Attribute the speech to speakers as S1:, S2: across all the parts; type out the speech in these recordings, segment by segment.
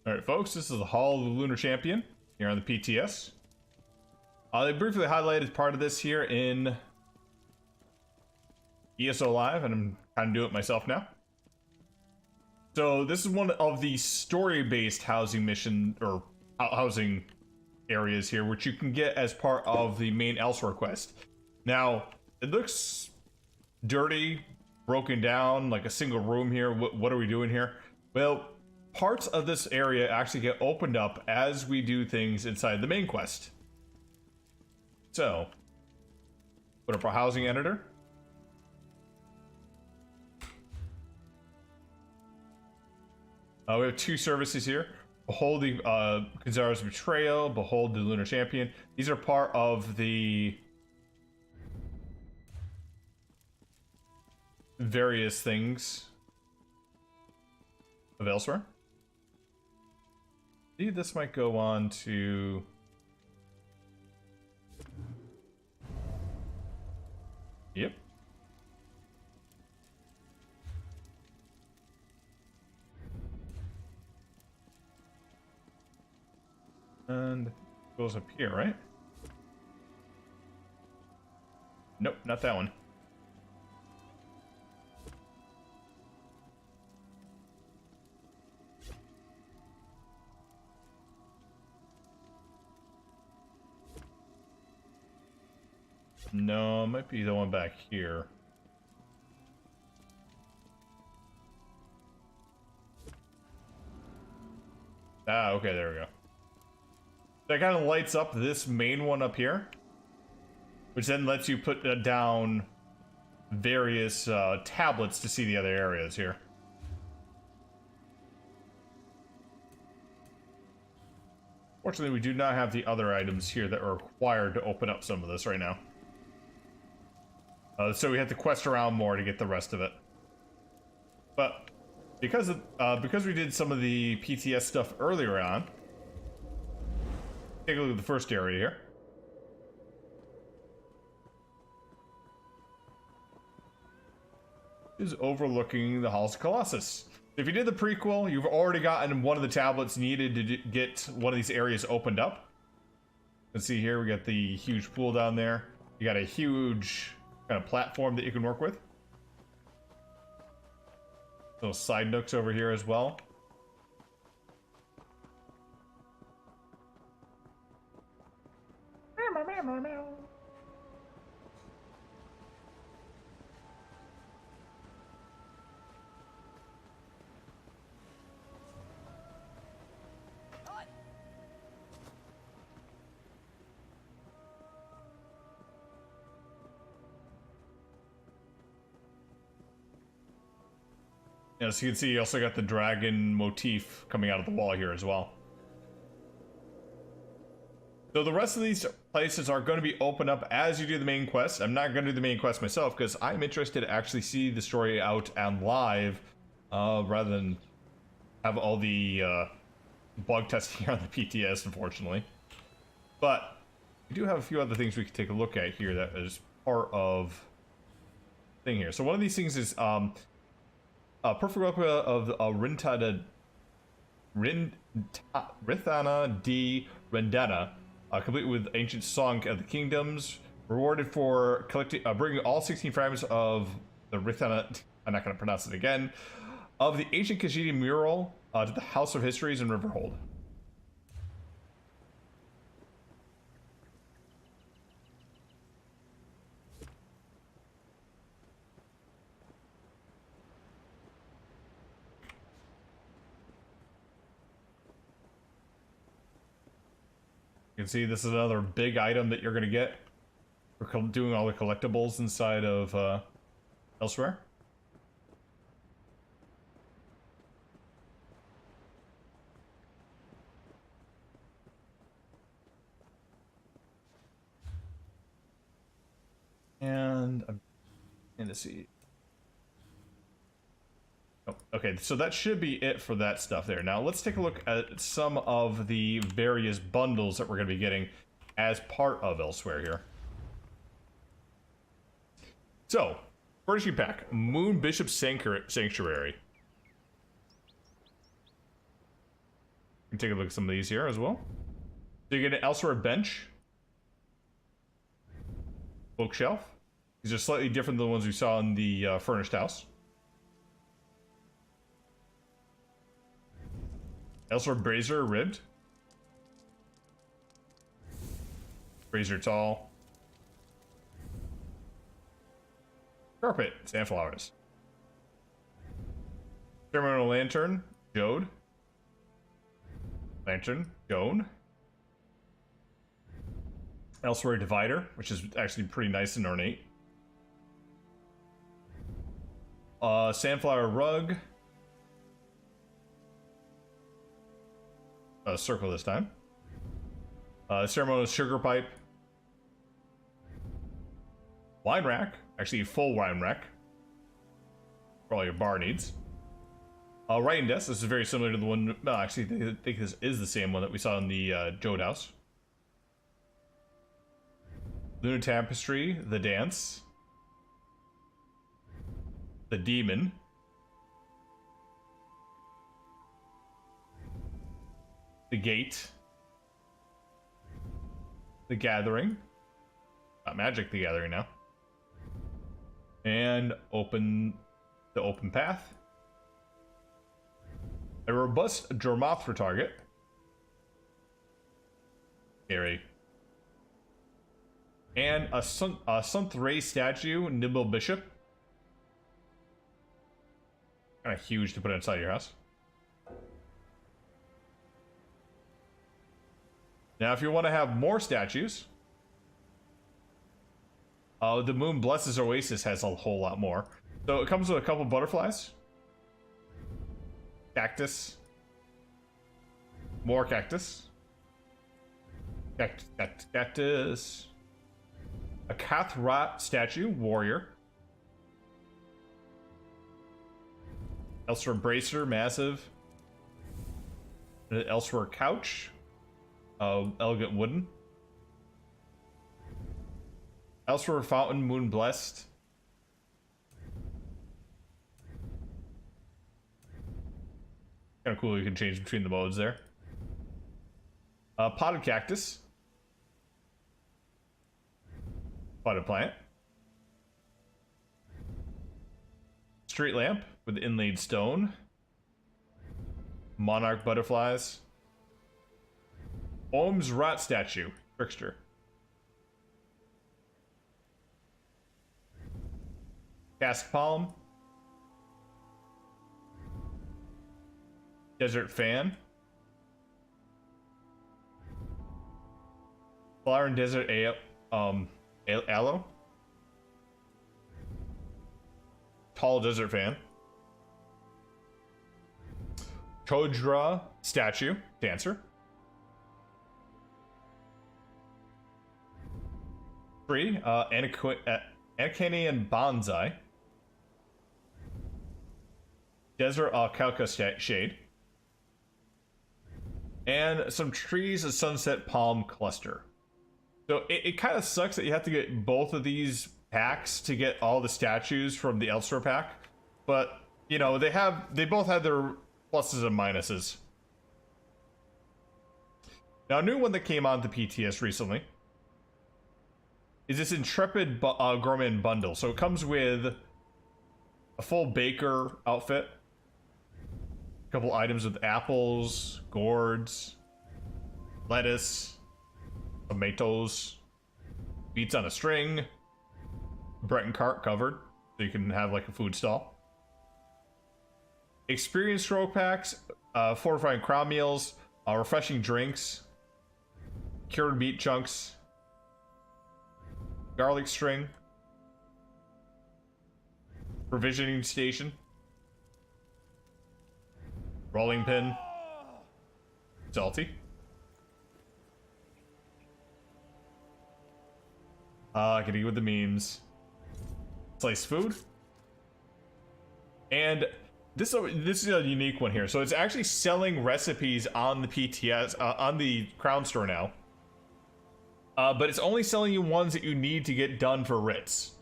S1: Alright, folks, this is the Hall of the Lunar Champion here on the PTS. They briefly highlighted part of this here in ESO Live, and I'm kind of doing it myself now. So this is one of the story-based housing mission, or housing areas here, which you can get as part of the main Elsweyr quest. Now, it looks dirty, broken down, like a single room here. What are we doing here? Well, parts of this area actually get opened up as we do things inside the main quest. So, put up our housing editor. We have two services here. Behold the Kazara's Betrayal, Behold the Lunar Champion. These are part of the various things of Elsweyr. See, this might go on to... Yep. And goes up here, right? Nope, not that one. No, it might be the one back here. Ah, okay, there we go. That kind of lights up this main one up here, which then lets you put down various tablets to see the other areas here. Fortunately, we do not have the other items here that are required to open up some of this right now. So we have to quest around more to get the rest of it. But because we did some of the PTS stuff earlier on, take a look at the first area here. Is overlooking the Halls of Colossus. If you did the prequel, you've already gotten one of the tablets needed to get one of these areas opened up. Let's see here, we got the huge pool down there. You got a huge kind of platform that you can work with. Little side nooks over here as well. Yeah, so you can see you also got the dragon motif coming out of the wall here as well. So the rest of these places are going to be opened up as you do the main quest. I'm not going to do the main quest myself because I'm interested to actually see the story out and live rather than have all the bug testing here on the PTS, unfortunately. But we do have a few other things we can take a look at here that is part of the thing here. So one of these things is a perfect replica of Rithana di Rendana, complete with ancient song of the kingdoms, rewarded for collecting, bringing all 16 fragments of the Rithana, I'm not going to pronounce it again, of the ancient Khajiit mural to the House of Histories in Riverhold. You can see this is another big item that you're going to get for doing all the collectibles inside of Elsweyr. And I'm going to see. Oh, okay, so that should be it for that stuff there. Now let's take a look at some of the various bundles that we're going to be getting as part of Elsweyr here. So, furnishing pack, Moon Bishop Sanctuary. can take a look at some of these here as well. So you get an Elsweyr bench. Bookshelf. These are slightly different than the ones we saw in the furnished house. Elsweyr brazier ribbed. Brazier tall. Carpet, sandflowers. Ceremonial lantern, jode. Lantern, jode. Elsweyr divider, which is actually pretty nice and ornate. Sandflower rug. Circle this time. Ceremonial sugar pipe. Wine rack. Actually, a full wine rack. For all your bar needs. Writing desk. This is very similar to the one... No, actually, I think this is the same one that we saw in the Jode house. Lunar tapestry. The dance. The demon. The gate. The gathering. Not magic, the gathering now. And the open path. A robust Jormoth for target. Scary. And a Sunthray statue, Nibble Bishop. Kind of huge to put inside your house. Now, if you want to have more statues, the Moon Blesses Oasis has a whole lot more. So it comes with a couple butterflies, cactus, more cactus, cactus, a Kathrat statue, warrior, Elsweyr bracer, massive, an Elsweyr couch. Elegant wooden. Elsweyr fountain, moon blessed. Kind of cool. You can change between the modes there. Potted cactus. Potted plant. Street lamp with inlaid stone. Monarch butterflies. Ohm's Rot statue, Trickster. Cask palm. Desert fan. Flower and desert aloe. Tall desert fan. Chodra statue, dancer. Tree, Anacanian bonsai. Desert Alcalca shade. And some trees, a sunset palm cluster. So it kind of sucks that you have to get both of these packs to get all the statues from the Elsweyr pack. But, you know, they both have their pluses and minuses. Now, a new one that came on to PTS recently is this Intrepid Gourmand bundle. So it comes with a full baker outfit, a couple items with apples, gourds, lettuce, tomatoes, beets on a string, Breton cart covered, so you can have like a food stall. Experience stroke packs, fortifying crown meals, refreshing drinks, cured meat chunks, garlic string, provisioning station, rolling pin, salty, I can eat with the memes, sliced food, and this is a unique one here. So it's actually selling recipes on the PTS on the Crown Store now. But it's only selling you ones that you need to get done for writs.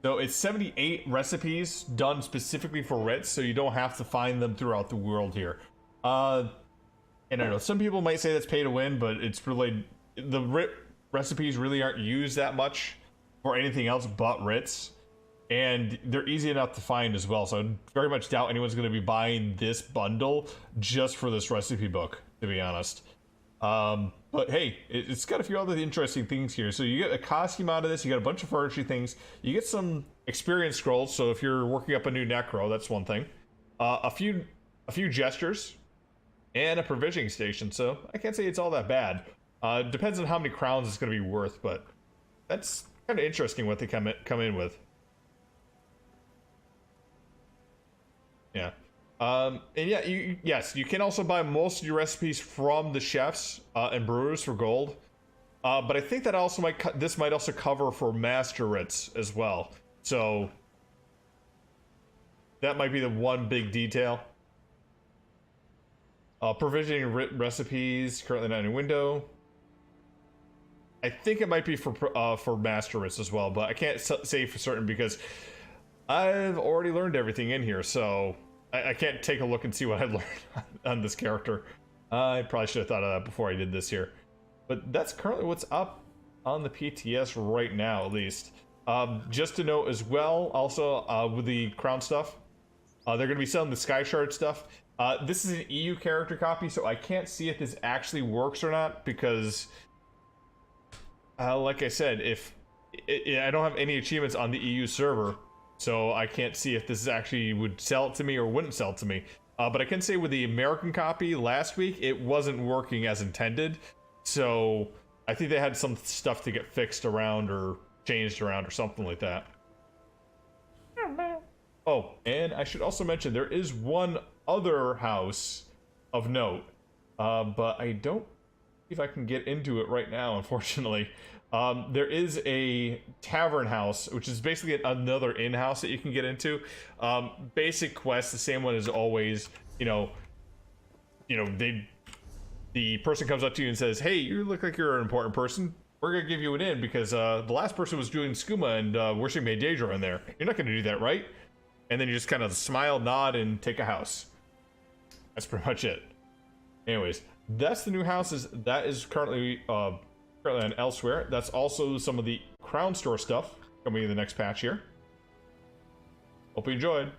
S1: So it's 78 recipes done specifically for writs, so you don't have to find them throughout the world here. And I know some people might say that's pay to win, but it's really recipes really aren't used that much for anything else but Ritz, and they're easy enough to find as well. So I very much doubt anyone's going to be buying this bundle just for this recipe book, to be honest. But hey, it's got a few other interesting things here. So you get a costume out of this, you get a bunch of furniture things, you get some experience scrolls. So if you're working up a new necro, that's one thing. A few gestures, and a provisioning station. So I can't say it's all that bad. Depends on how many crowns it's going to be worth, but that's kind of interesting what they come in with. Yeah. And yeah, yes, you can also buy most of your recipes from the chefs and brewers for gold. But I think that also this might also cover for master Ritz as well. So that might be the one big detail. Provisioning recipes currently not in window. I think it might be for master Ritz as well, but I can't say for certain because I've already learned everything in here, so I can't take a look and see what I learned on this character. I probably should have thought of that before I did this here. But that's currently what's up on the PTS right now, at least. Just to note as well, also with the crown stuff, they're going to be selling the Sky Shard stuff. This is an EU character copy, so I can't see if this actually works or not, because, like I said, I don't have any achievements on the EU server, so I can't see if this actually would sell it to me or wouldn't sell it to me. But I can say with the American copy last week, it wasn't working as intended, so I think they had some stuff to get fixed around or changed around or something like that. Oh, and I should also mention there is one other house of note, but I don't know if I can get into it right now, unfortunately. There is a tavern house, which is basically another inn-house that you can get into. Basic quest, the same one as always. The person comes up to you and says, "Hey, you look like you're an important person. We're gonna give you an inn because the last person was doing skooma and worshiping Daedra in there. You're not gonna do that, right?" And then you just kind of smile, nod, and take a house. That's pretty much it. Anyways, that's the new houses. That is currently on Elsweyr. That's also some of the Crown Store stuff coming in the next patch here. Hope you enjoyed.